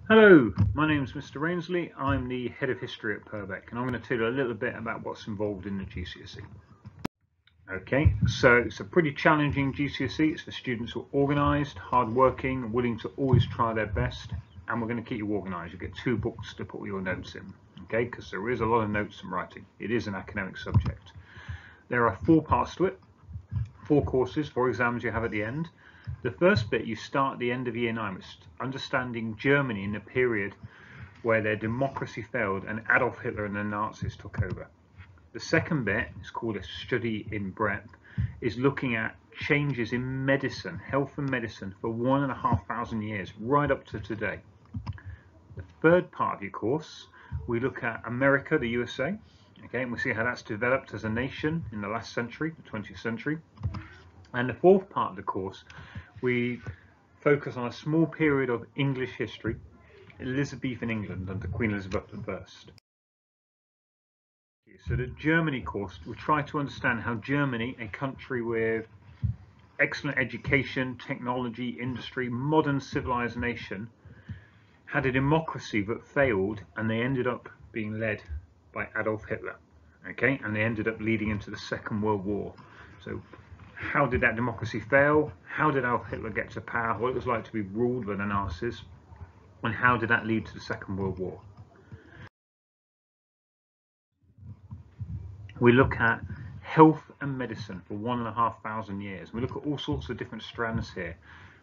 Hello, my name is Mr. Rainsley. I'm the Head of History at Purbeck, and I'm going to tell you a little bit about what's involved in the GCSE. Okay, so it's a pretty challenging GCSE. It's for students who are organised, hard-working, willing to always try their best, and we're going to keep you organised. You get 2 books to put all your notes in, okay, because there is a lot of notes and writing. It is an academic subject. There are 4 parts to it, 4 courses, 4 exams you have at the end. The first bit you start at the end of year 9, with understanding Germany in the period where their democracy failed and Adolf Hitler and the Nazis took over. The second bit is called a study in breadth, is looking at changes in medicine, health and medicine for 1,500 years, right up to today. The third part of your course, we look at America, the USA, okay, and we see how that's developed as a nation in the last century, the 20th century. And the fourth part of the course, we focus on a small period of English history, Elizabethan England under Queen Elizabeth I. So the Germany course, we try to understand how Germany, a country with excellent education, technology, industry, modern civilized nation, had a democracy that failed and they ended up being led by Adolf Hitler, okay, and they ended up leading into the Second World War. So how did that democracy fail? How did Adolf Hitler get to power? What it was like to be ruled by the Nazis? And how did that lead to the Second World War? We look at health and medicine for 1,500 years. We look at all sorts of different strands here.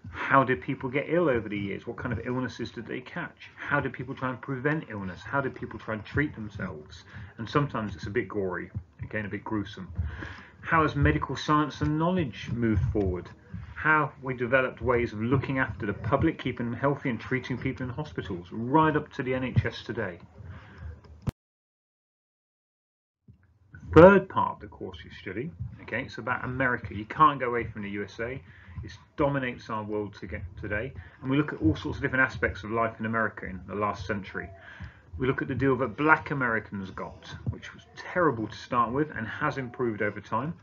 How did people get ill over the years? What kind of illnesses did they catch? How did people try and prevent illness? How did people try and treat themselves? And sometimes it's a bit gory, again a bit gruesome. How has medical science and knowledge moved forward? How we developed ways of looking after the public, keeping them healthy and treating people in hospitals, right up to the NHS today. Third part of the course you study, okay, it's about America. You can't go away from the USA. It dominates our world today, and we look at all sorts of different aspects of life in America in the last century. We look at the deal that black Americans got, which was terrible to start with and has improved over time.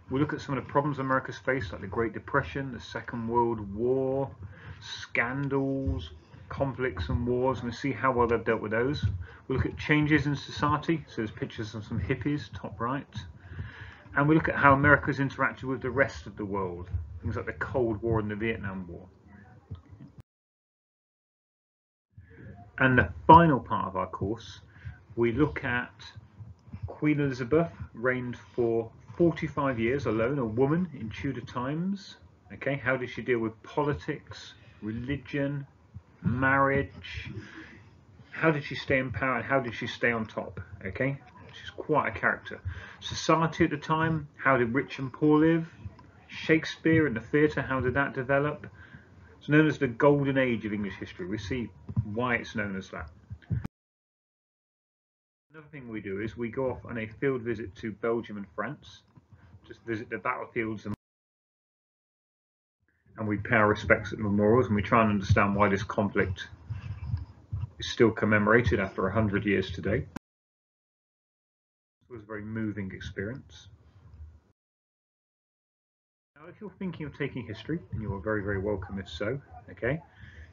We look at some of the problems America's faced, like the Great Depression, the Second World War, scandals, conflicts and wars, and we see how well they've dealt with those. We look at changes in society, so there's pictures of some hippies, top right. And we look at how America's interacted with the rest of the world, things like the Cold War and the Vietnam War. And the final part of our course, we look at Queen Elizabeth, reigned for 45 years alone, a woman in Tudor times. Okay, how did she deal with politics, religion, marriage? How did she stay in power and how did she stay on top? Okay, she's quite a character. Society at the time, how did rich and poor live? Shakespeare and the theatre, how did that develop? It's known as the golden age of English history. We see why it's known as that. Another thing we do is we go off on a field visit to Belgium and France, just visit the battlefields and we pay our respects at the memorials, and we try and understand why this conflict is still commemorated after 100 years today. It was a very moving experience. Now, if you're thinking of taking history, and you are very, very welcome if so, okay,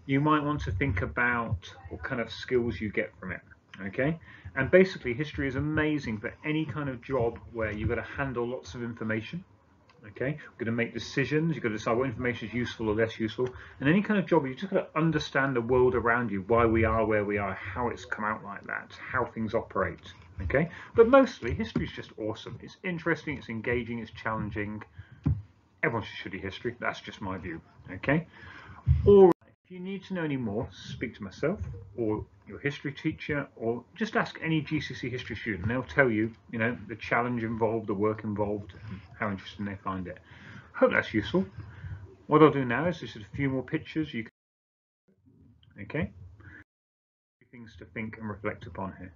you might want to think about what kind of skills you get from it, okay? And basically, history is amazing for any kind of job where you've got to handle lots of information, okay? You've got to make decisions, you've got to decide what information is useful or less useful, and any kind of job, you've just got to understand the world around you, why we are where we are, how it's come out like that, how things operate, okay? But mostly, history is just awesome. It's interesting, it's engaging, it's challenging. Everyone should study history. That's just my view, okay? Or if you need to know any more, speak to myself or your history teacher, or just ask any GCSE history student. They'll tell you, the challenge involved, the work involved, and how interesting they find it. Hope that's useful. What I'll do now is just a few more pictures. You can, okay? Things to think and reflect upon here.